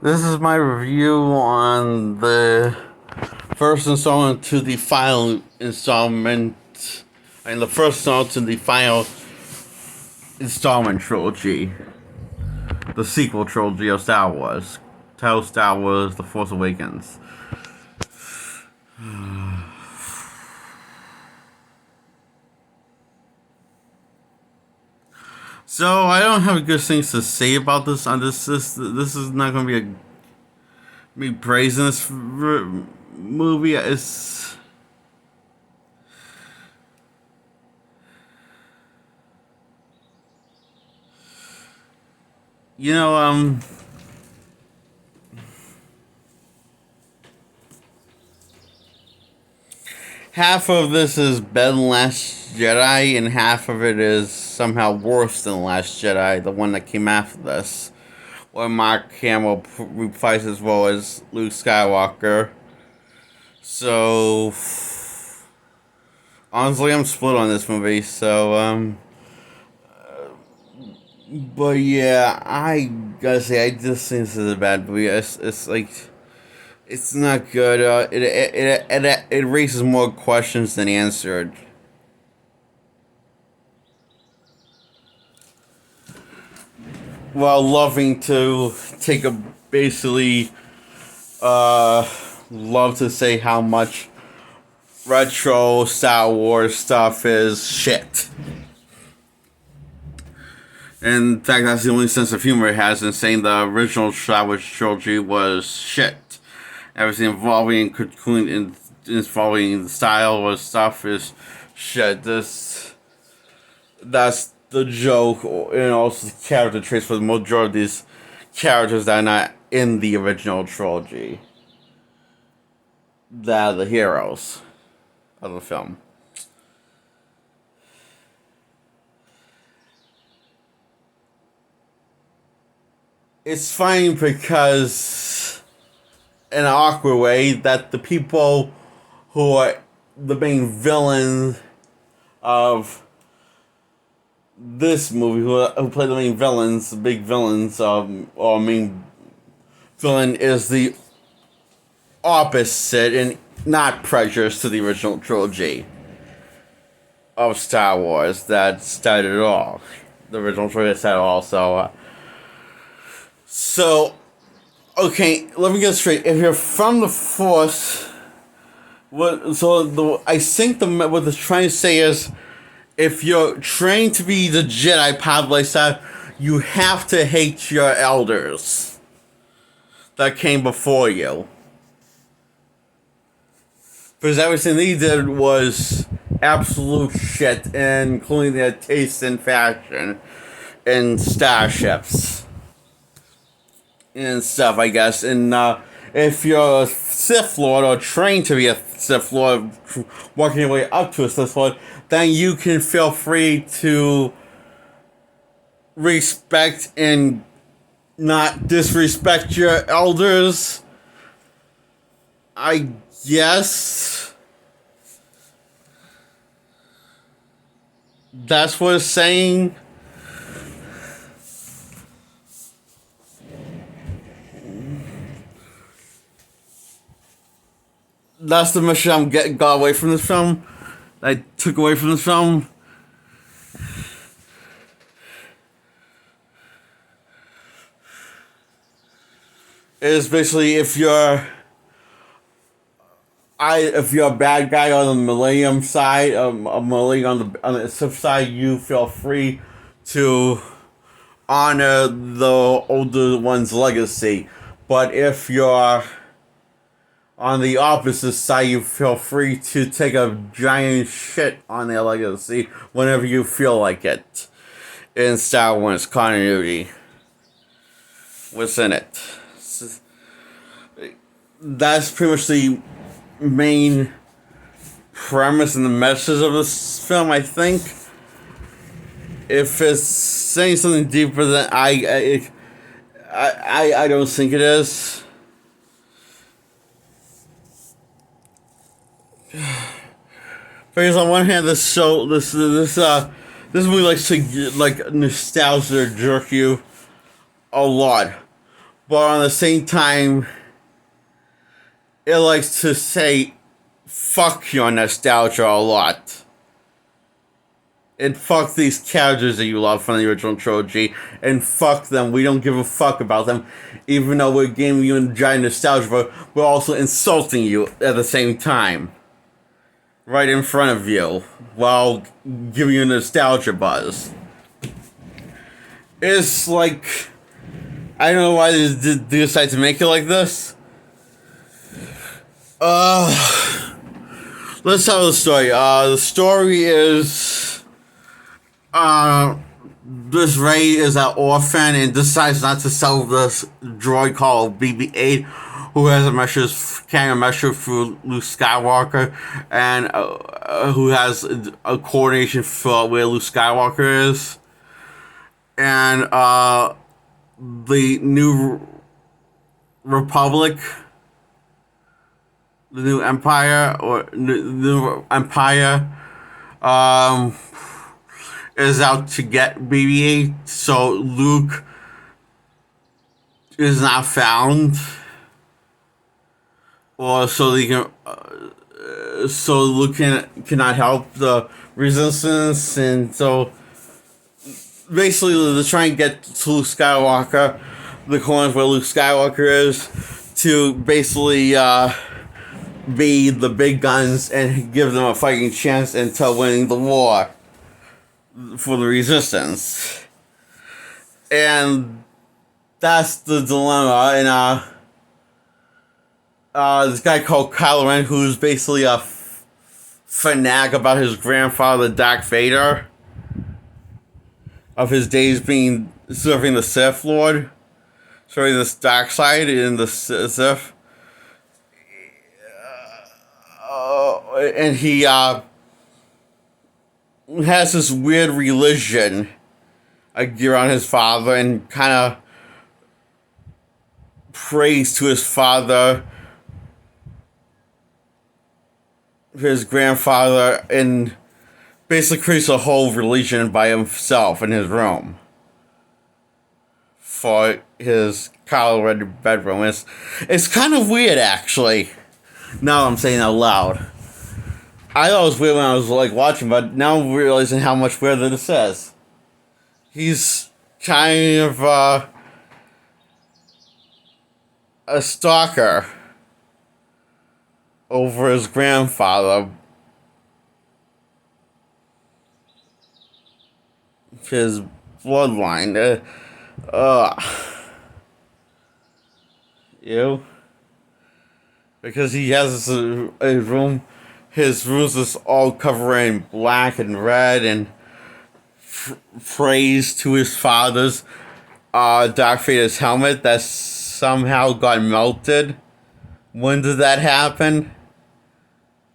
This is my review on the first installment to the final installment, and the first installment to the final installment trilogy, the sequel trilogy of Star Wars, titled Star Wars: The Force Awakens. So I don't have good things to say about this. On this is not going to be me praising this movie. It's you know half of this is better than Last Jedi, and half of it is somehow worse than Last Jedi, the one that came after this, where Mark Hamill reprises as well as Luke Skywalker. So honestly, I'm split on this movie. But yeah, I gotta say, I just think this is a bad movie. It's like it's not good. It raises more questions than answered. While loving to take a basically love to say how much retro Star Wars stuff is shit. In fact, that's the only sense of humor it has in saying the original Star Wars trilogy was shit. Everything involving the style or stuff is shit. That's the joke, and also the character traits for the majority of these characters that are not in the original trilogy. That are the heroes of the film. It's funny because, in an awkward way, that the people who are the main villains of this movie, who play the main villains, the big villains, or main villain is the opposite and not prejudiced to the original trilogy of Star Wars that started it all. The original trilogy started it all, so, okay, let me get straight. If you're from the Force, I think what they're trying to say is, if you're trained to be the Jedi path lifestyle, you have to hate your elders that came before you. Because everything they did was absolute shit, including their taste in fashion and starships and stuff, I guess. And if you're a Sith Lord or trained to be a Sith Lord, working your way up to a Sith Lord, then you can feel free to respect and not disrespect your elders. I guess that's what it's saying. That's the mission got away from this film. I took away from this film. Is basically if you're a bad guy on the Millennium side, a Millennium on the Sith side, you feel free to honor the older one's legacy. But if you're on the opposite side, you feel free to take a giant shit on their legacy whenever you feel like it. In Star Wars continuity within it. That's pretty much the main premise and the message of this film, I think. If it's saying something deeper than I don't think it is. Because on one hand, this movie likes to like nostalgia jerk you a lot, but on the same time, it likes to say fuck your nostalgia a lot. And fuck these characters that you love from the original trilogy. And fuck them. We don't give a fuck about them. Even though we're giving you a giant nostalgia, but we're also insulting you at the same time. Right in front of you. While giving you a nostalgia buzz. It's like... I don't know why they decide to make it like this. Let's tell the story. The story is... this Ray is an orphan and decides not to sell this droid called BB-8, who has carrying a message through Luke Skywalker, and who has a coordination for where Luke Skywalker is, and the New Republic, the New Empire, or New Empire, is out to get BB-8, so Luke is not found, or so they can, so Luke cannot help the resistance, and so basically they're trying to get to Luke Skywalker, the corners where Luke Skywalker is, to basically be the big guns and give them a fighting chance until winning the war for the resistance. And that's the dilemma. And this guy called Kylo Ren, who's basically a fanatic about his grandfather Darth Vader, of his days being serving the Sith Lord, serving this dark side in the Sith, and he has this weird religion around his father, and kind of prays to his father, his grandfather, and basically creates a whole religion by himself in his room for his Kylo Ren bedroom. It's kind of weird, actually. Now I'm saying out loud. I thought it was weird when I was like watching, but now I'm realizing how much weirder this is. He's kind of a stalker over his grandfather, his bloodline. You, because he has a room. His room is all covered in black and red, and prays to his father's Darth Vader's helmet that somehow got melted. When did that happen?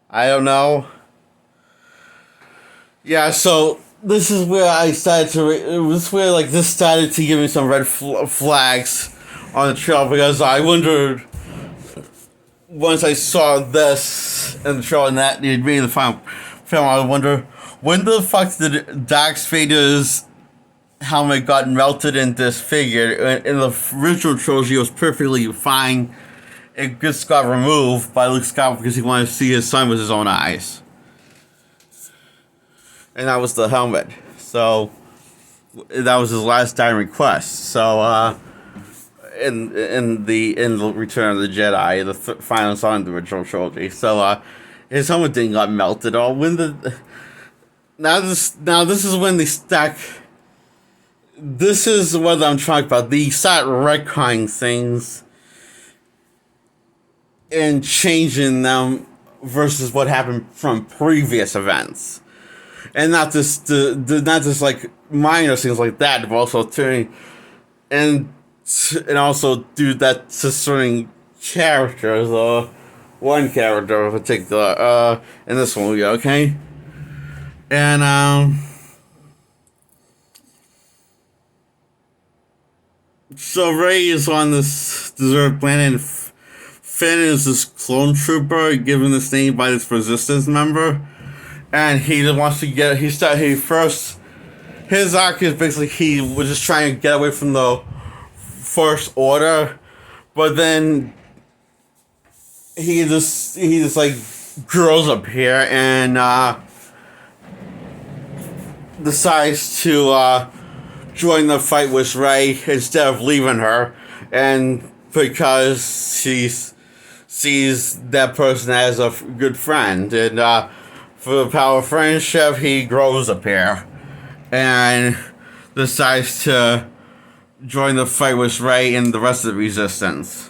I don't know. Yeah, so this is where I started to. It was where like this started to give me some red flags on the trail, because I wondered, once I saw this in the trailer and that it made the final film, I wonder, when the fuck did Darth Vader's helmet got melted and disfigured? In the original trilogy, it was perfectly fine. It just got removed by Luke Skywalker because he wanted to see his son with his own eyes. And that was the helmet. So that was his last dying request. So in the Return of the Jedi, the final song of the original trilogy. So his helmet didn't got melted. Or when the now this is when they stack. This is what I'm talking about. They start retconning things and changing them versus what happened from previous events. And not just like minor things like that, but also turning and also do that to certain characters, or one character in particular, in this movie, okay? And so Rey is on this deserted planet, and Finn is this clone trooper given this name by this resistance member. And he wants to get, his arc is basically he was just trying to get away from the First Order But then he just like grows up here and decides to join the fight with Ray instead of leaving her, and because she sees that person as a good friend, and for the power of friendship, he grows up here and decides to join the fight with Ray and the rest of the Resistance.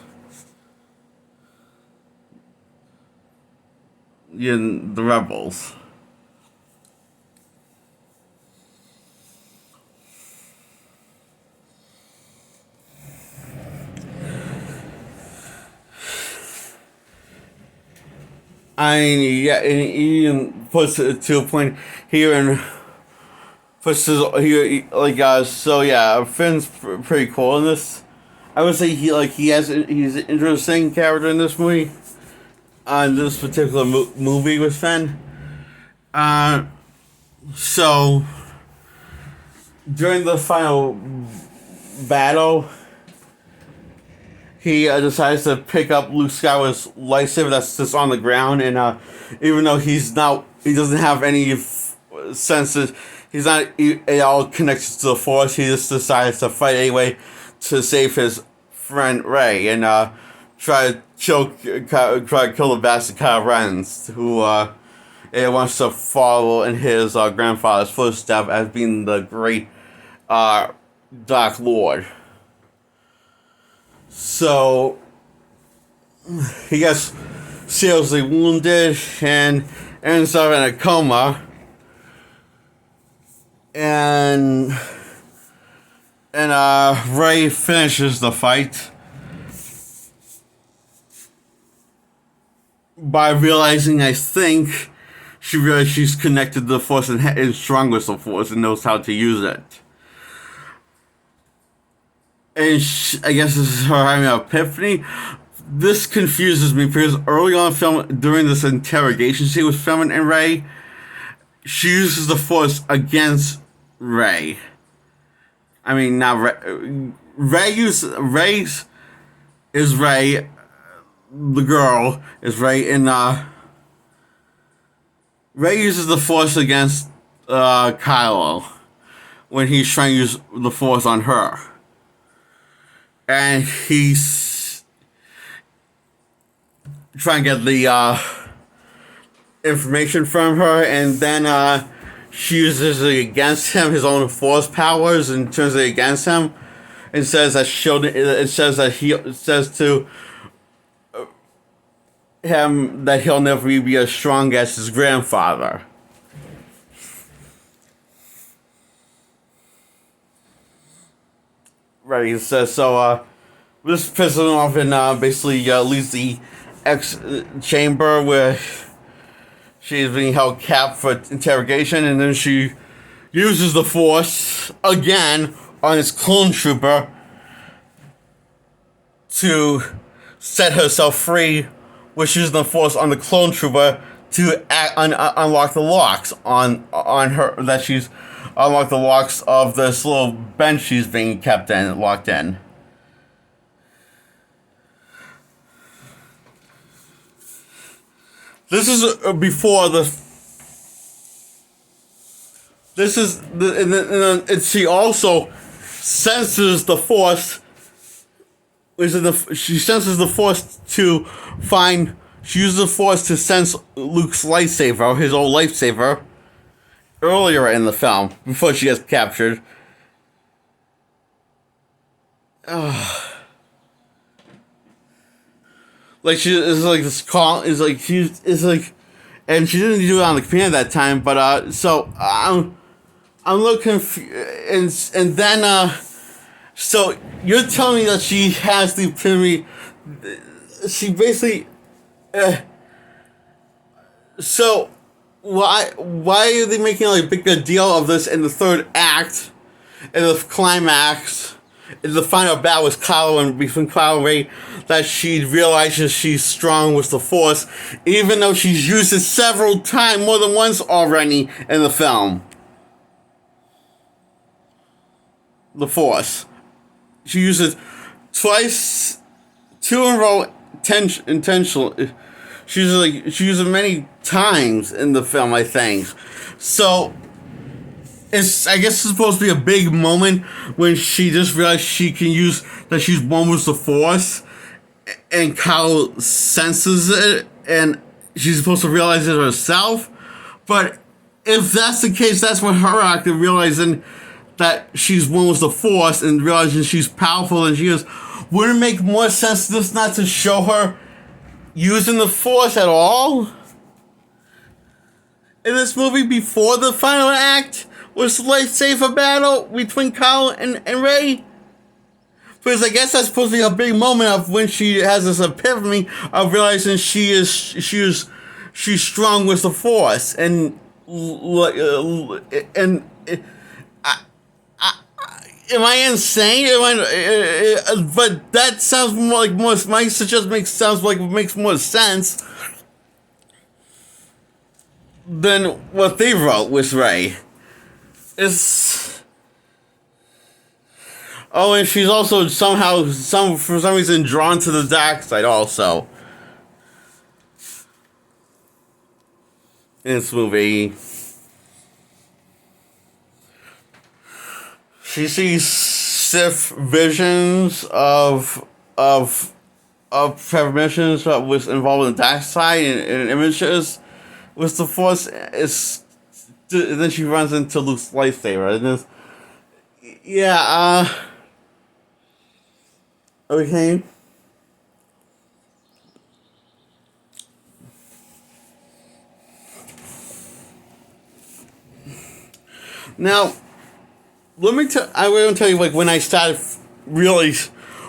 In the rebels. I mean, yeah, and he even puts it to a point here and puts his here like so yeah, Finn's pretty cool in this. I would say he's an interesting character in this movie. On this particular movie with Finn. So during the final battle, he decides to pick up Luke Skywalker's lightsaber that's just on the ground, and even though he doesn't have any senses, he's not at all connected to the Force. He just decides to fight anyway to save his friend Rey and try to kill the bastard Kylo Ren, who wants to follow in his grandfather's footsteps as being the great Dark Lord. So he gets seriously wounded and ends up in a coma. And Rey finishes the fight by realizing, I think, she realized she's connected to the Force and is strong with the Force and knows how to use it. And I guess this is her having an epiphany. This confuses me because early on in film, during this interrogation she was filming in Rey, she uses the Force against Rey. I mean, not Rey. Rey is Rey. The girl is Rey, and Rey uses the Force against Kylo when he's trying to use the Force on her, and he's trying to get the information from her, and then she uses it against him, his own Force powers, and turns it against him, and says that it says to him that he'll never be as strong as his grandfather. Right, he says so. This pisses him off and basically leaves the X chamber where she's being held captive for interrogation, and then she uses the Force again on his clone trooper to set herself free, which uses the Force on the clone trooper to unlock the locks on her, that she's unlocked the locks of this little bench she's being locked in. This is before the. This is and she also senses the Force. She senses the Force to find. She uses the Force to sense Luke's lightsaber, his old lightsaber, earlier in the film before she gets captured. Like she is like this call is like she's like, and she didn't do it on the command that time. But so I'm a little confused, and then so you're telling me that she has the epitome. She basically. So why are they making like a big deal of this in the third act, in the climax, in the final battle with between Kylo and Rey, that she realizes she's strong with the Force, even though she's used it several times, more than once already in the film. The Force. She uses twice too involved intentional. She used it many times in the film, I think. So I guess it's supposed to be a big moment when she just realized she can use that she's one with the Force, and Kyle senses it, and she's supposed to realize it herself. But if that's the case, that's what her act of realizing that she's one with the Force and realizing she's powerful than she is. Wouldn't it make more sense this not to show her using the Force at all in this movie before the final act was the lightsaber battle between Kyle and Rey? Because I guess that's supposed to be a big moment of when she has this epiphany of realizing she's strong with the Force, and am I insane? But that sounds more like more. My suggestion makes more sense than what they wrote with Rey. And she's also somehow for some reason drawn to the dark side also. In this movie, she sees Sith visions of premonitions was involved in the dark side and images with the Force. And then she runs into Luke's lightsaber. And okay. Now, I will tell you, like, when I started really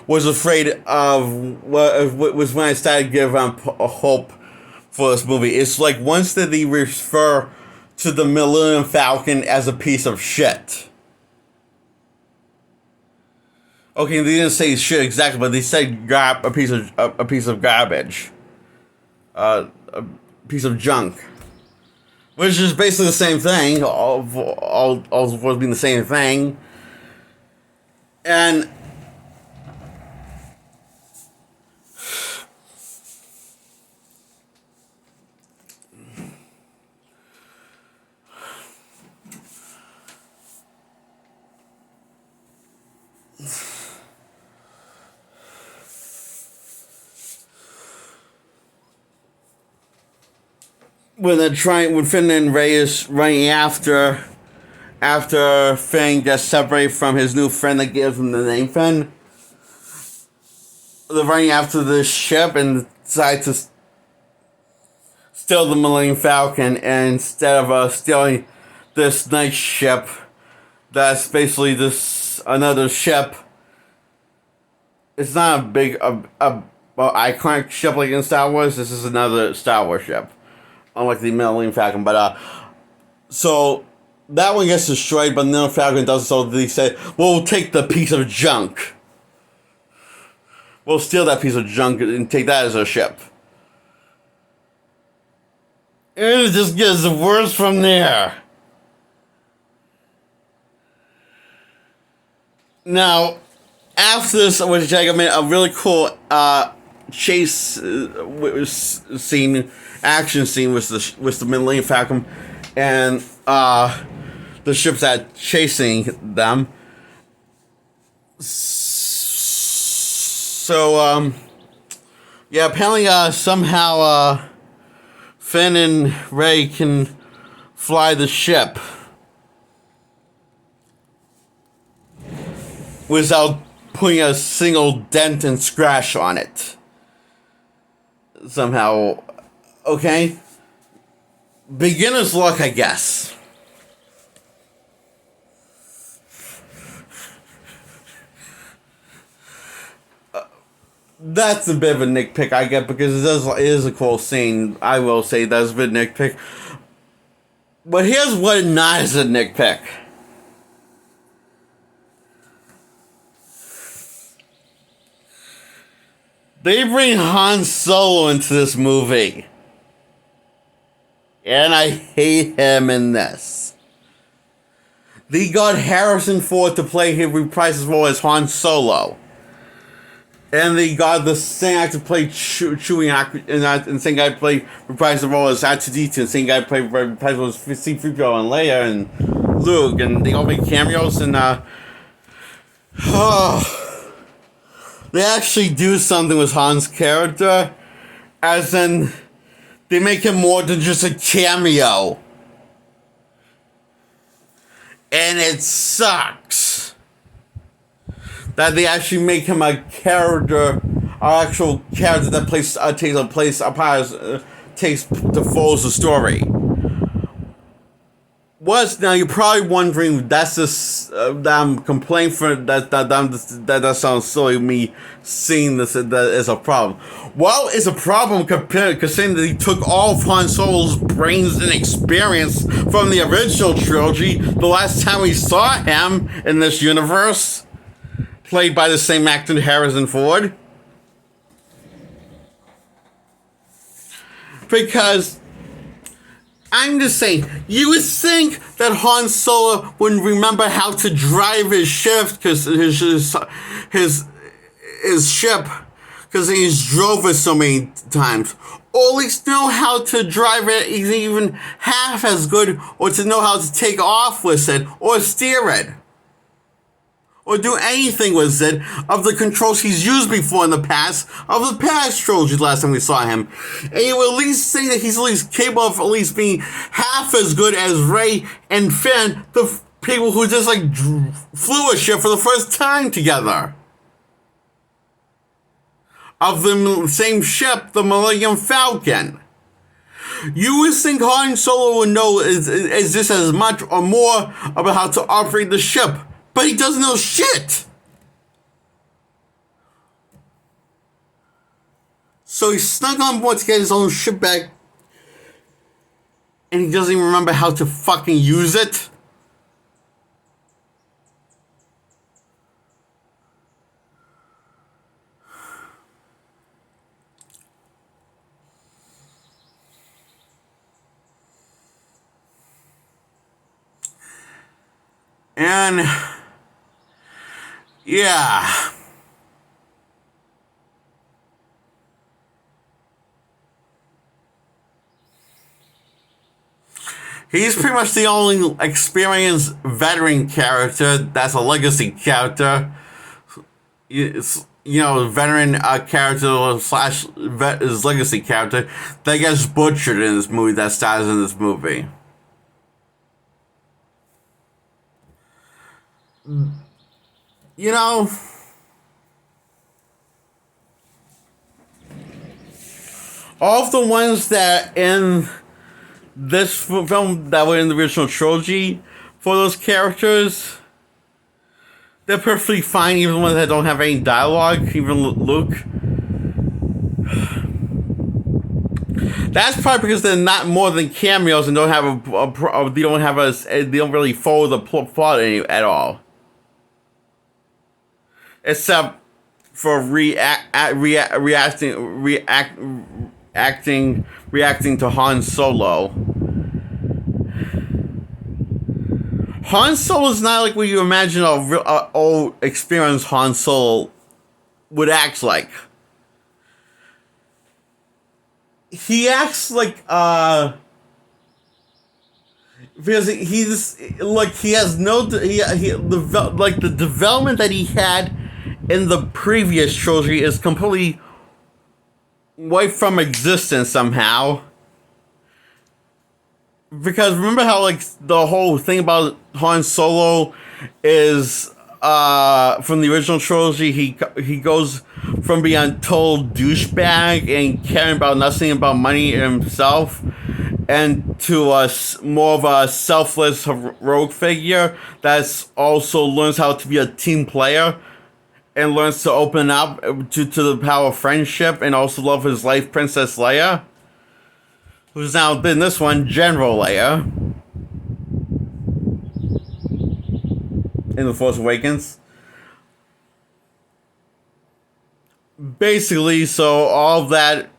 was afraid of what was when I started giving a hope for this movie. It's like once that they refer to the Millennium Falcon as a piece of shit. Okay, they didn't say shit exactly, but they said a piece of garbage, a piece of junk. Which is basically the same thing, all supposed to be the same thing. And when Finn and Rey is running after Finn gets separated from his new friend that gives him the name Finn, they're running after this ship and decide to steal the Millennium Falcon, and instead of stealing this nice ship, that's basically this another ship. It's not a big iconic ship like in Star Wars. This is another Star Wars ship, unlike the Millennium Falcon. But so that one gets destroyed, but the Millennium Falcon doesn't. So they said, "Well, we'll take the piece of junk. We'll steal that piece of junk and take that as our ship." And it just gets worse from there. Now, after this, which I made a really cool chase action scene with the Millennium Falcon and the ships that chasing them. So apparently somehow Finn and Rey can fly the ship without putting a single dent and scratch on it. Somehow, okay? Beginner's luck, I guess. That's a bit of a nitpick I get because it is a cool scene. I will say that's a bit of a nitpick. But here's what not is a nitpick. They bring Han Solo into this movie. And I hate him in this. They got Harrison Ford to play him, reprise his role as Han Solo. And they got the same actor play Chewie, and the same guy played reprised the role as R2D2, and the same guy played reprised the role as C-3PO and Leia and Luke, and they all make cameos, and they actually do something with Han's character, as in they make him more than just a cameo. And it sucks that they actually make him a character, an actual character that takes the follows the story. Now you're probably wondering, that's this that I'm complaining for that sounds silly, me seeing this that is a problem. Well, it's a problem considering that he took all of Han Solo's brains and experience from the original trilogy. The last time we saw him in this universe, played by the same actor, Harrison Ford, because I'm just saying, you would think that Han Solo would remember how to drive his ship, because his ship, because he's drove it so many times, or at least know how to drive it even half as good, or to know how to take off with it, or steer it, or do anything with it, of the controls he's used before in the past, of the past trilogy last time we saw him. And you will at least say that he's at least capable of at least being half as good as Rey and Finn, the people who just flew a ship for the first time together. Of the same ship, the Millennium Falcon. You would think Han Solo would know is this as much or more about how to operate the ship. But he doesn't know shit. So he snuck on board to get his own ship back, and he doesn't even remember how to fucking use it. And yeah. He's pretty much the only experienced veteran character that's a legacy character. Veteran character slash his legacy character that gets butchered in this movie, that stars in this movie. All of the ones that in this film that were in the original trilogy for those characters, they're perfectly fine, even ones that don't have any dialogue, even Luke. That's probably because they're not more than cameos and don't have they don't really follow the plot at all. Except for reacting to Han Solo. Han Solo is not like what you imagine a old experienced Han Solo would act like. He acts like because the development that he had in the previous trilogy is completely wiped from existence somehow. Because remember how the whole thing about Han Solo is from the original trilogy, he goes from being a total douchebag and caring about nothing about money himself, and to more of a selfless heroic figure that's also learns how to be a team player and learns to open up to the power of friendship and also love his life, Princess Leia, who's now been this one, General Leia, in The Force Awakens. Basically, so all of that,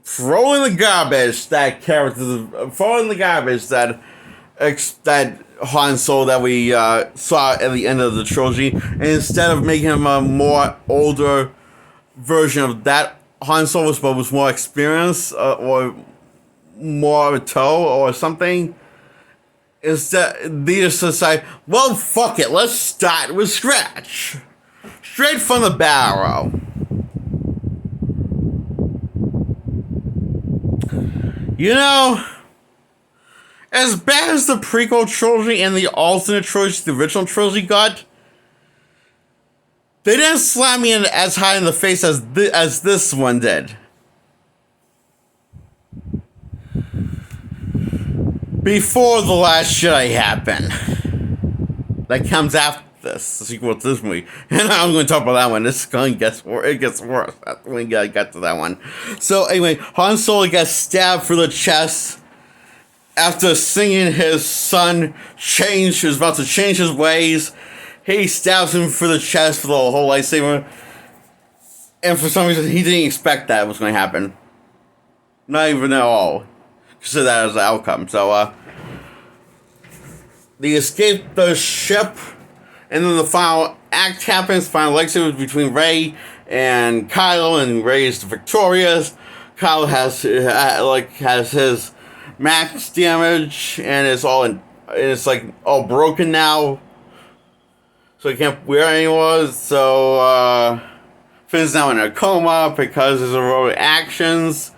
throw in the garbage that that Han Solo that we saw at the end of the trilogy, and instead of making him a more older version of that Han Solo, but was more experienced or more of a toe or something, instead they just decide, well, fuck it, let's start with scratch, straight from the barrel. You know, as bad as the prequel trilogy and the alternate trilogy, the original trilogy got, they didn't slam me in as high in the face as this one did. Before The Last Jedi happened. That comes after this, the sequel to this movie. And I'm going to talk about that one. This going gets worse. It gets worse when we get to that one. So anyway, Han Solo gets stabbed through the chest after seeing his son change. He was about to change his ways. He stabs him through the chest with a whole lightsaber. And for some reason, he didn't expect that was going to happen. Not even at all. Consider that as the outcome. So, they escape the ship. And then the final act happens. Final lightsaber between Rey and Kylo. And Rey is victorious. Kylo has his max damage. And it's all broken now. So he can't wear it anymore. So, Finn's now in a coma because of his heroic actions.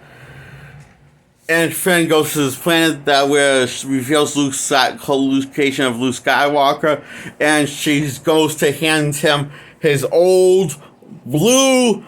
And Finn goes to this planet that where she reveals Luke's location of Luke Skywalker. And she goes to hand him his old blue